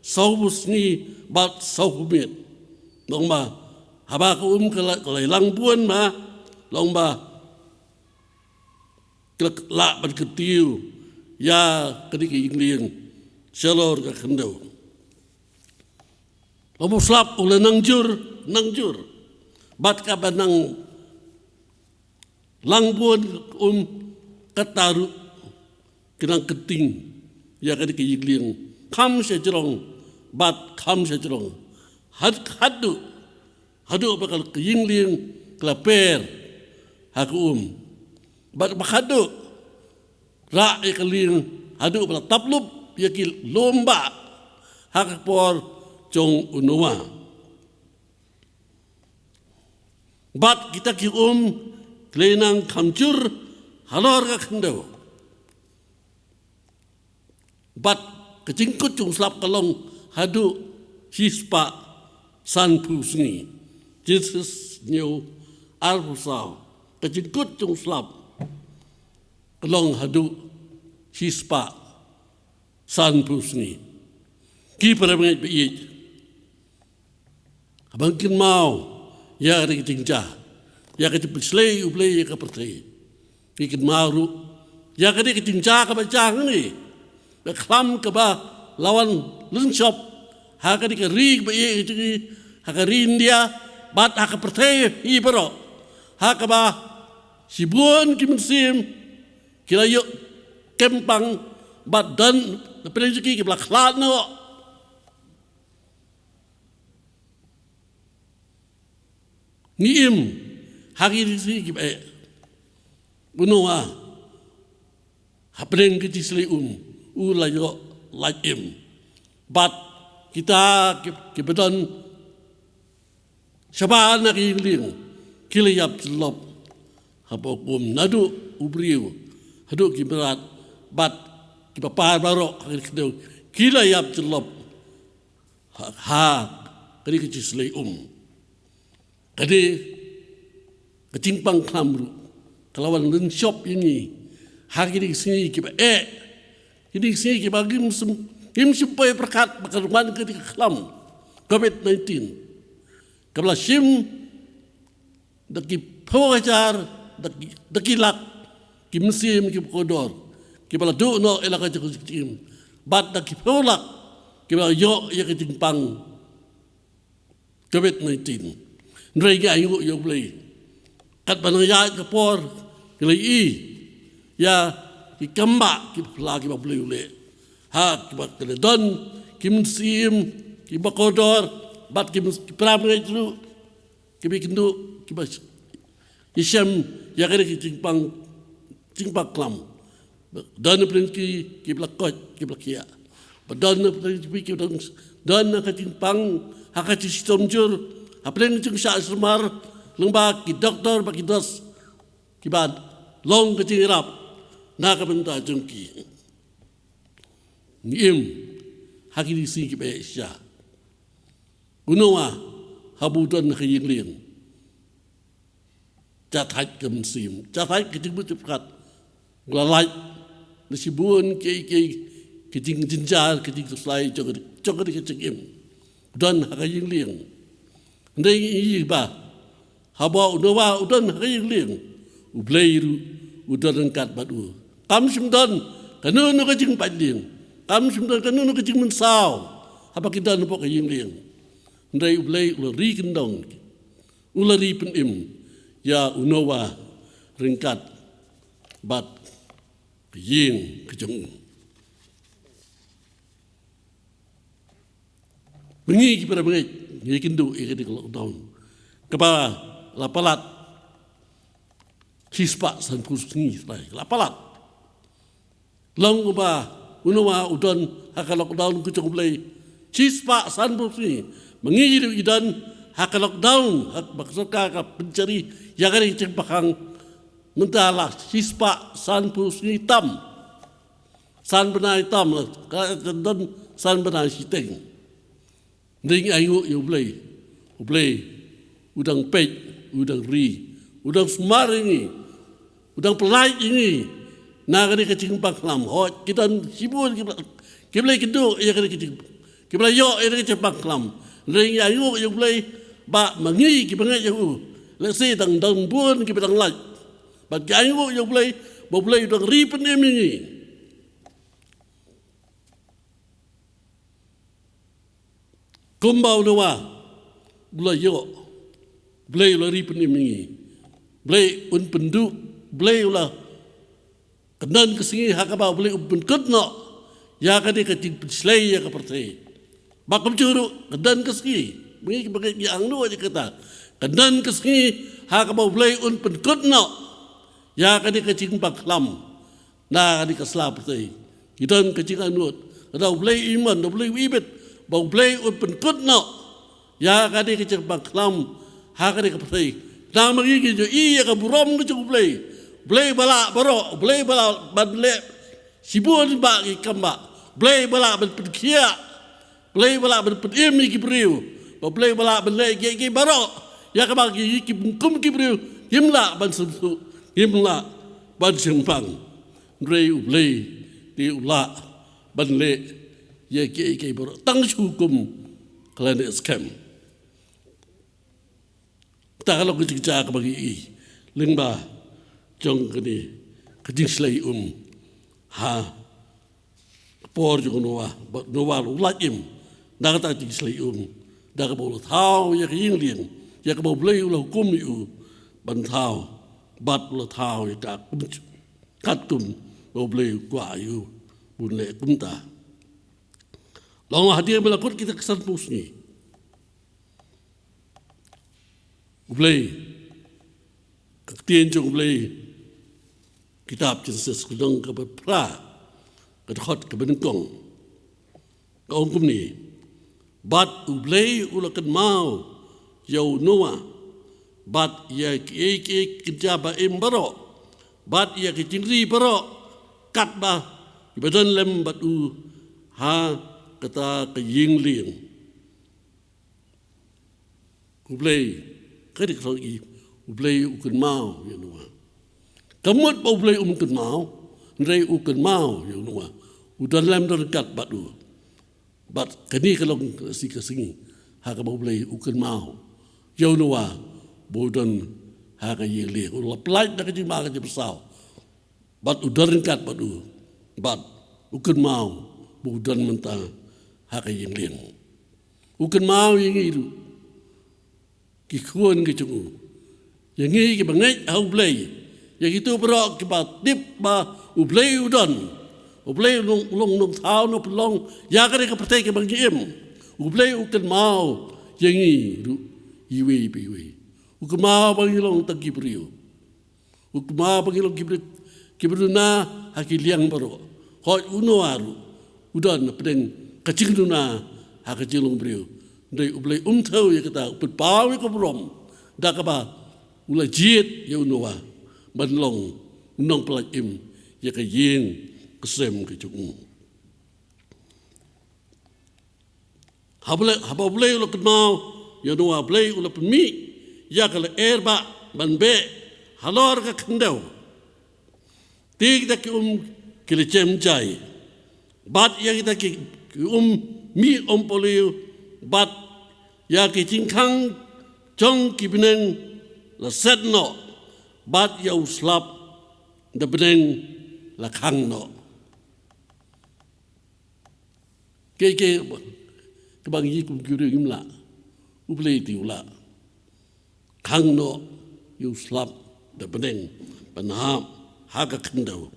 saubus ni bat saubumit longba haba ko ke lang buan ma longba la ban ketiu ya kedik yingling selor ke kendo. Lobo slap ule nangjur, bat ka banang langbuan kataru kinang keting ya kadi kiyigling kam sejrong bat kam sejrong hadu bakal kiyingling klaper haku bat bakadu ra ikaling hadu bakal taplub yaki lomba hakpor jong unua bat kita ki klenang kamjur halor ka kendo bat kecingkut jong slap kalong hadu hispa san pusni Jesus new alpusau kecingkut jong slap kalong hadu hispa san pusni ki para mengai biit Abangkin mau ya ada ketingja, ya kecil slay ublay ya kepercaya, ikan maru, ya kade ketingja kebacang ni, beklam keba lawan lunshop, hakade kerig bayi itu, hakarin dia, bat hakapercaya ibaro, hakaba sibuan kimensim, kila yuk kempang bat dan perjuki kibla klat no. Niim hari ini kita bunuh hapeng kita selain ulayo lajim, bat kita kebetulan siapa nak ingin kiliyap celop, hapokum nadu ubriu, hadu kiberat bat kipapar barok hari kedua kiliyap celop, kali kita selain Kadi kecimpang klamru kelawan lenshop ini hari di sini kita ini sini kita gim supaya perkat pekerjaan ketika kelam COVID-19 kabla sim daki pengajar daki lak kimsim kim kodor kibala do no elaka jakim bat daki polak kibala yo ya kecimpang COVID-19 Mereka ayu yang beli, kat banaya kapor, kelai ya ikamba lagi beli ule, kibat keledon, kimsim, kibakodor, bat kim pramai itu, kibikindu, kibas isem ya kena cingpang klam, dan peringki kiblakot kiblakia, dan peringki kiblang dan kecimpang hakati sistemjur. Apa yang cung syak semar lembak ki doktor bagi dos kibad long kecingirap nak benda jungki ngim hakili si ki be sya unowa habudan khayingling jathai kemsim jathai kecing cepat glalai nasibun ke kecing jinjar kecing selai jogar kecing dan khayingling Ndai ba haba udawa udan hayling ublairu udan kat badu kam simdan kanu no kajing padling kam simdan kanu no kajing mensau apa kita no pok hayling ndai ublai ulari kendong ulari penim ya unawa ringkat bat ying kejeng bengi kipara bengi Ia kindu ia di lockdown. Kepala lapalat hispa san pusngi lai lapalat. Long ba unawa udon haka lockdown kucung play. Hispa san pusngi mengiru idan haka lockdown hak baksoka ka pencari yagari cempakang mentala hispa san pusngi tam. San benai tam ka dan san benai siteng. Ding ayu you play, udang pej, udang ri, udang semar ini, udang pelai ini, nak ada kecing paklam, hot kita sibuk kita kedu, ia kena kecing, kita yo ia kecing paklam, ding ayu you play, ba mangi kita ngai you, let's say dang bun kita dang laj, ba ayu you play udang ri penem ini. Kumbau nawa, bela yo, bela lari peningi, bela pendu, bela kenan kesingi hakaba bela penkutno, ya kadi keting selai ya kepercaya. Bakam curu kenan kesingi, mengi bagai yang nu aja kata, kenan kesingi hakaba bela penkutno, ya kadi keting paklam, na kadi kesela percaya. Kita keting anut, ada bela iman, ada bela ibet. Bau play open good no, ya kadi kecil baklam, hakadi kepercaya. Nama gigi jo iya kaburam kecil play bala baro, play bala badle, sibun bagi kamba, play bala berpedia, play bala berpedim iki beriu, play bala berle gigi baro, ya kabagi iki bungkum iki beriu, himla ban semsu, himla ban sempang, play di ula ban le. Ya ke bro tang hukum kalian scam ta kalau kecing cak bagi lengba jong kini kecing selai ha por jong noa ulat dah kata kecing selai dah kebau thau ya kering liang ya kebau belai ulah hukum ni ban thau bat ulah thau ya kat kum bau belai kuah bun le kumta long hadir melakut kita kesan pusni belai Tien jong belai kitab Jesus kudong ke pra ke hot ke benengkong kaum kum ni bat belai ulakan mau yau noa bat ya ke kerja ba baro bat ya ke cingri baro kat ba badan lem bat ha kata ke ying liang belai kedik lagi Ublay ukan mau ya nuwa. Kamut pa ublay ukan mau, nray ukan mau ya nuwa. Udan lem dekat batu. Bat kani kalau si kesingi, haka ublay ukan mau. Ya nuwa, bodan haka yeli. Ulah pelaj nak jadi makan jadi besar. Bat udan dekat batu. Bat ukan mau, bodan mentah haka yeli. Ukan mau yang itu. Kikuan kecungu. Yang ini kita mengaji ublay, yang itu berak kita tip ba ublay udan, ublay long thau no pelong, ya kan kita percaya kita mengaji ublay ukan mau yang ini iwe, ukan mau bagi long tak kibriu, ukan mau bagi long kibriu na haki liang baru, hoi uno aru, udan pedeng kecing na haki cilong briu, dari ublay thau ya kita upet pau ya belum, dah kaba Ula jit ya unoa banlong unong pelajim ya ke yin kesem ke cung. Haba boleh ula kenal ya unoa boleh ula pemi ya kalau erba banbe halor ke kendau. Tik tak kile cem jai bat ya kita ki mi poliu bat ya ke cingkang jong ki beneng la set no bat ya uslap da beneng la khang no ke bang yi kum gyure imla ublei ti ula khang no you uslap da beneng panham haga khandau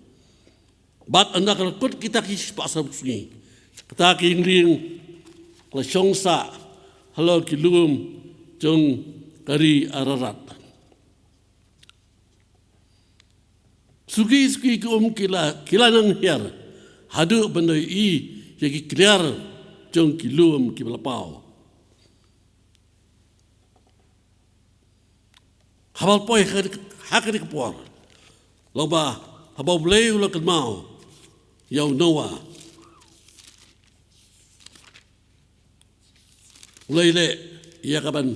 bat anak kut kita ki pasal sungi kita ki ring la songsa halo ki lum jong kari ararat Sugi kila nang hiar hadu bandai jadi clear jong kilum kibalapau. Habal poi hakari kepuar. Loba habal boleh ulakan mau yau noa. Ulai le ia kapan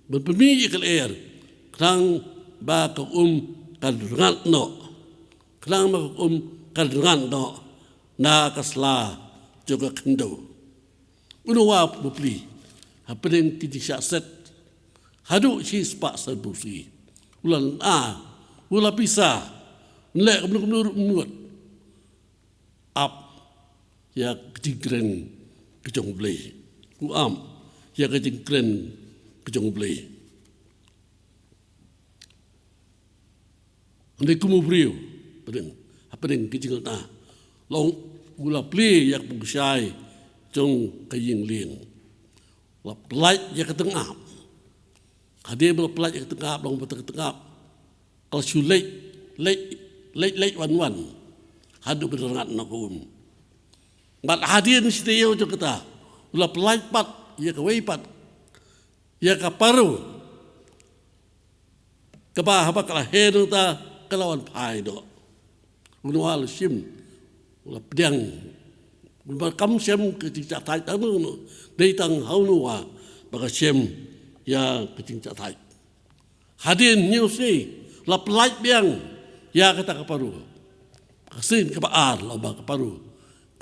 berpemi ikal air kerang ba ka kadran no klang ma kadran no na kasla juga kendo uno wa bupli hapeng ti set hadu si spa sabusi ulan ula pisa le kemnur nuat ap ya kejingkren kejong blei ku ya kejingkren kejong blei Andai kumu beriu, apa yang kecil na, long gula pli yak bungsai, jong kaying liang, la pelaj yak ketengap, hadir bela pelaj yak ketengap, long betul ketengap, kalau sulai, late wan, hadu benerangat nakum, bat hadir ni setiap jong kata, gula pelaj pat, yak kawai pat, yak kaparu, kebah apa kalah hedung ta. Kelawan pai do, unual sim, ulah pedang, ulah kam sim kecing catai tanu, dari tang hau nuwa, baga sim ya kecing catai. Hadin news ni, ulah pelaj biang, ya kata kaparu, kasin kebaar, laba kaparu,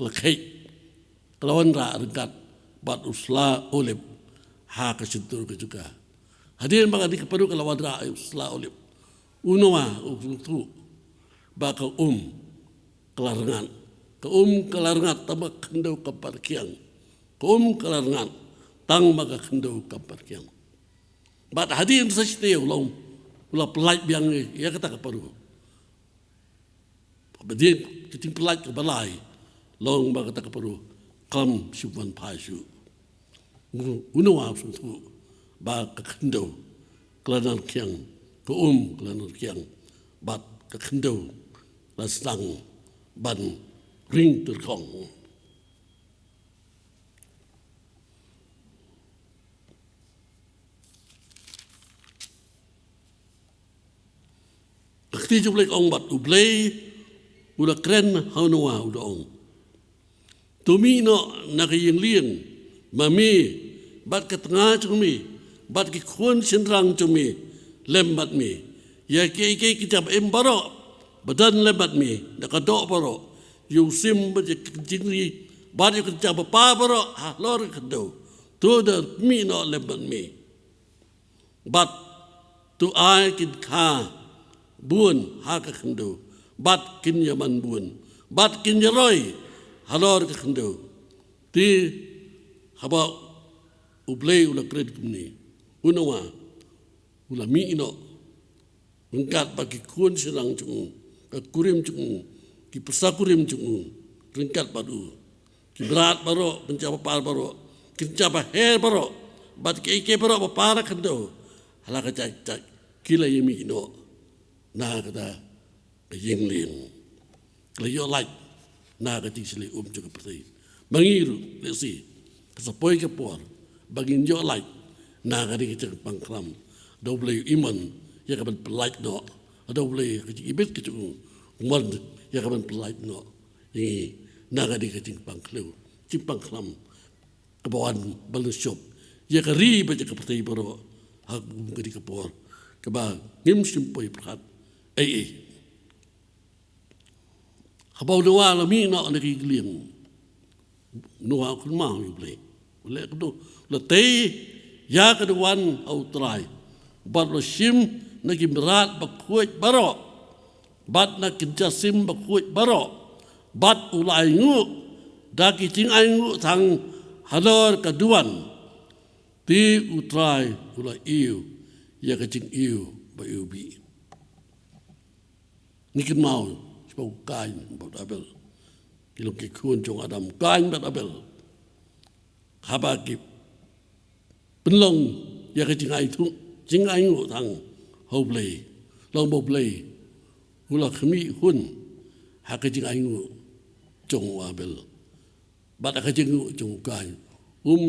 kelakait, kelawan ra regat, bat usla oleh, ha ka sentur ka juga. Hadirin mga di kaparu kalawan raay sela olip. Unawa tu baka kelarangan. Kelarangan tamak kendau kaparkiang. Kelarangan tang maka kendau kaparkiang. Bat hadirin sa sitiyo long ula pelait biang ya kata kaparu. Hadirin kiting pelait ke balai long maka kata kaparu kam syuban pasu. Unawa tu baka kendau kelarangan kiang. Kelarangan kiang. Bat kendau lasang ban ring terkong. Akti jublek ong bat ublay udah keren haunawa udah ong. Tumi no nakiyeng lieng mami bat ke tengah cumi bat ke kun senrang cumi lembat mi ya ke kita embaro badan lembat mi nakadok baro yung sim jingri bat yung kita bapa baro lor kado tu da mi no lembat mi bat tu ai kin ka buon ha ka kando bat kin yaman buon bat kin yaroi halor ka kando ti haba ublay ula kred kumni unawa ula mi ino mengkat bagi kun serang cung ka kurim cung ki pesakurim cung ringkat padu ki berat baro pencapa par baro ki pencapa her baro bat ki ke baro para kando hala ka cak kila yemi ino na kata yeng leng kala yo like na ka tisli juga pertai mangiru lesi kasapoi ke por bagin yo like na ka di kita pangkram doble iman ya ka ban pelait no doble ka ibet ka cung man ya ka ban pelait no ni na ka di ka pangkleu pangkram kebawan balu shop ya ka ri ba ka pertai baro hak ka di ka por ka ba ngim simpoi perhat habau doa la mi na na ki liang noa kun ma yu ble le ko la te ya ka wan au trai bat lo sim na ki berat ba kuat baro bat na ki jasim ba kuat baro bat ulai ngu da ki ting ai ngu thang halor ka duan ti utrai ula iu ya ka ting iu ba iu bi nikin mau sebab kain buat abel kilo kikun jong adam kain buat abel habaki penlong ya ke jingai ngu tang hau play long bo play ula khmi hun ha ke jingai ngu jong abel bat ka jingu jong kain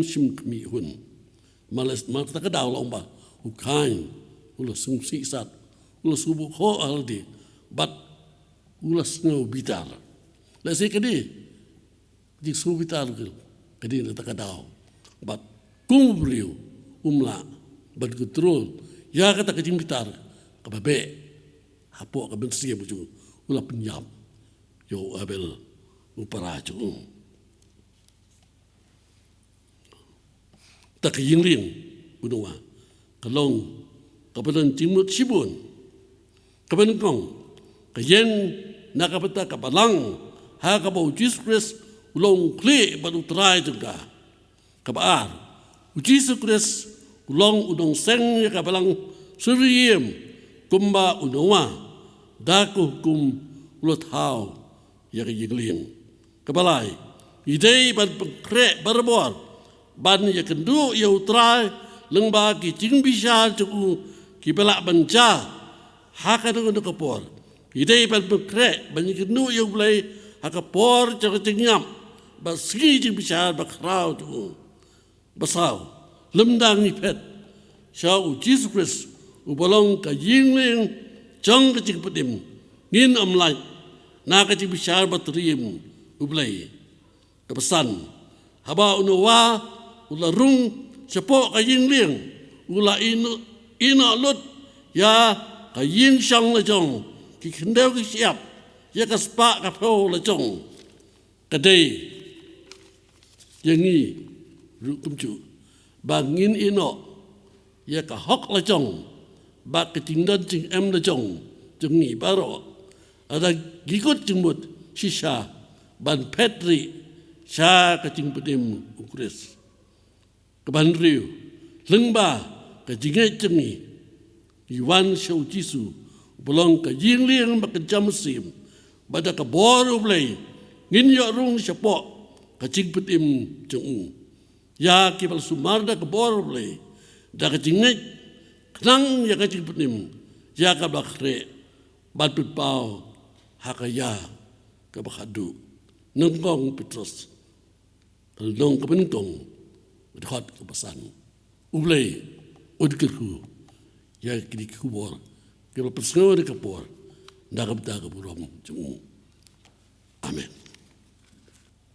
sim khmi hun malas mata ka daw long ba u kain ula sung si sat ula subu kho aldi bat ulas no bitar la se kedi di su bitar kedi na takadaw bat kumbriu umla bat gutrol ya kata kejing bitar kababe hapo ka bensi buju ula penyam yo abel upara chu tak yingling unwa kalong kapadan timut sibun kapan kong kayen nakapata kapalang ha kabau Jesus Christ ulong kli batu trai juga kabar Jesus Christ ulong udong seng ya kapalang suriem kumba unawa daku kum ulat hau ya kayigling kabalai idei ban pengkre barbor ban ya kendu ya utrai lengba ki jing bisa cuku ki belak banca haka dengan kapor idei ban pengkre ban ya kendu ya ulai haka por cak cengyam basgi jing bisa bakrau cuku basau lemdang ni pet syau Jesus Christ ubalong ka yingling jang ka jing pedim ngin amlai na ka jing bisa batriem ublai kepesan haba unawa ularung sepo ka yingling ula ina lut ya ka ying sang la jong ki kendau ki siap ya ka spa ka pho la jong kadai yangi rukum chu bangin ino ya ka hok la chong ba ka ting dan ching em la chong chung ni baro ada gigut chung mut shisha ban petri sha ka ching putim ukres ka ban riu lengba ka jingai chung ni Iwan shau jisu belong ka ying liang ba ka jam sim bada ka bor ublay ngin yo rung siapo ka ching putim chung ya ki bal sumar da ka bor ublay da ka jingai knang ya ka ching putim ya ka bakre bat put pau hakaya ka bakhadu nungkong Petrus nong ka bentong khot ka pasan ublay udkirku ya kini kubor kalau persengau di kapor dagap burom cung amen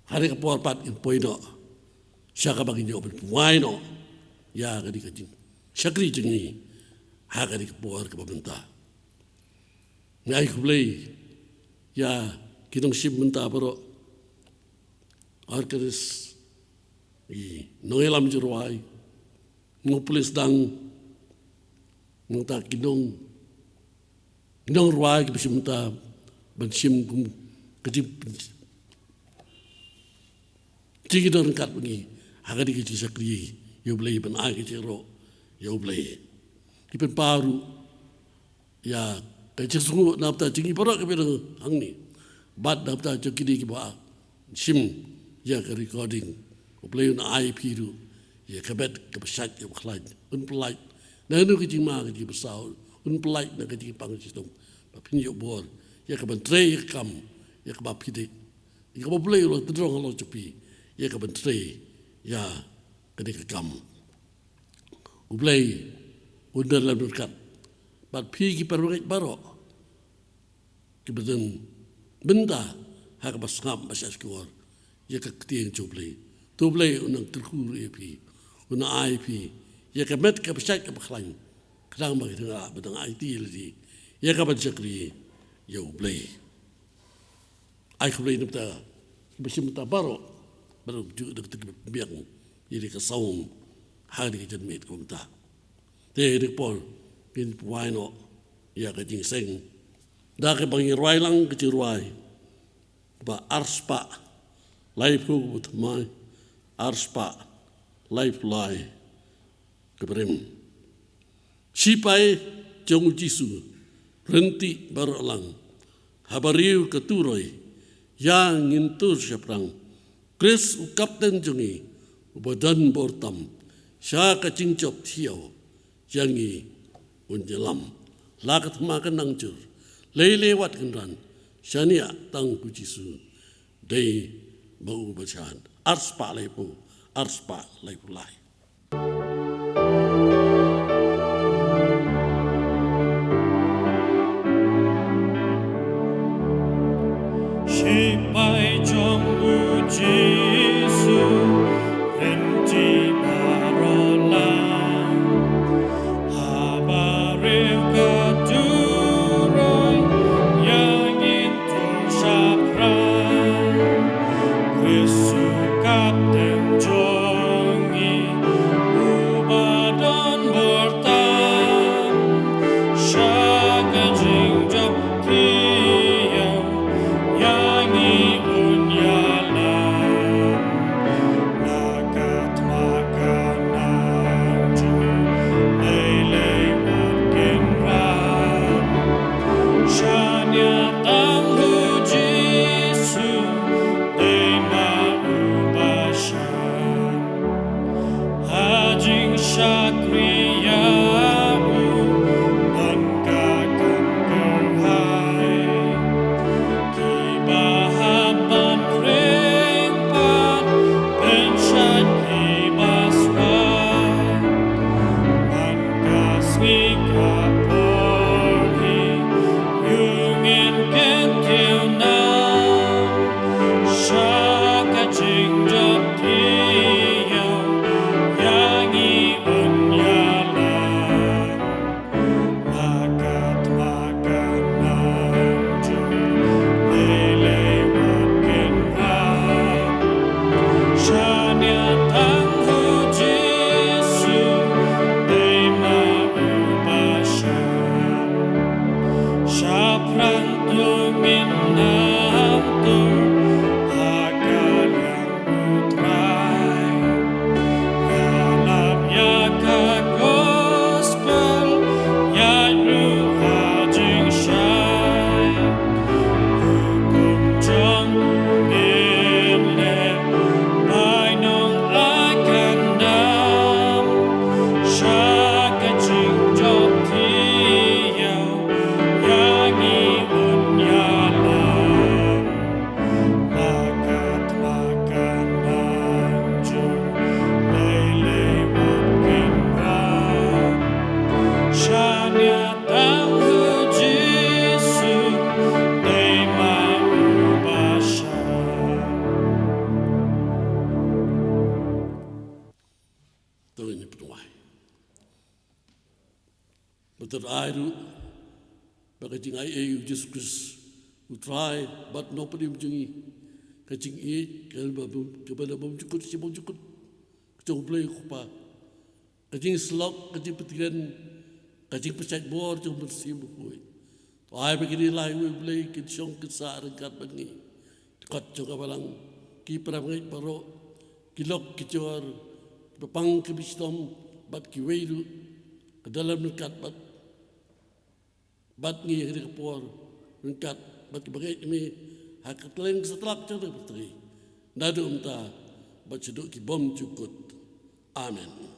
hari kapor pat in poino syaka bagi nyo puwaino ya kadi kajing syakri jengi ha kadi kapor ke pabenta ngai kublai ya kinong sim menta baro arkeris i noelam jurwai ngupulis dang mungta kinong ruai ke besimta bensim kum kejip cigi don kat bengi agak dikeci sakri yo blai ben ai ke ro yo blai kipen paru ya ke sungu napta cigi parok ke bedang angni bat napta cokidi ke ba sim ya ke recording blai na IP ru ya kabet ke pesat ke khlaj un pelai Nanu kecing mah kecing besar, pelai nak kecing pang sistem, bapin yo bor, ya kaban tray kam, ya kabap kide, ya kabap boleh lo terong lo cepi, ya kaban tray, ya kede kam, ublay, undar lalu kat, bat pi ki perwek baro, kebetulan benda, hak bas ngam bas eskuar, ya ketieng coblay, coblay unang terkur pi, unang IP. Ya kemet ke pesat ke beklang, kadang bagi tengah bedang IT lagi, ya kapan sekali, ya ublay, ay ublay ni kita, besim kita baru juga dekat biang, jadi kesaung, hari kita met kita, teh dikpol, pin puaino, ya kajing seng, dah ke bangi ruai lang kecil ruai, ba arspa, life ku utmai, arspa, life lie. Keberim. Sipai jong jisu renti barolang habariu keturoi yang ngintur siaprang Chris u kapten jongi ubadan bortam sya kacing cop tiau jangi unjelam lakat makan nangcur lewat kenran syania tang ku jisu dei bau bacaan arspa lepu lai Sipai jong Jisu renti barolang habariu keturoi yang intur saprang Kristu kapten jongi ubadan bortam syaka jingjok tiang yangi unyalan lakat makanan lelei mungkin ram syanya tanggu Jisu tema ubasyan hajing syakriyamu mengkakan kerhai Kibahapan ringpan pensyat kibaswan Mangkasmi kapolhi yungin kentiu nam Syaka jingjok tiang yangi unyalan penuai. Betul airu bagi jingai Jesus Kristus utrai bat no pedi menjungi kacing i kepada bom cukup si bom cukup kacang play kupa kacing slok kacing petikan kacing pesat bor kacang bersih buku to ai begini lai we play kacang kesar kat bangi dekat juga balang ki perangai paro kilok kicor pepang kebistom bat kiweiru ke dalam dekat bat ngi hari kapor dekat bat bagai ini hak teleng setelah cara berteri nado umta bat ceduk ki bom cukut amen.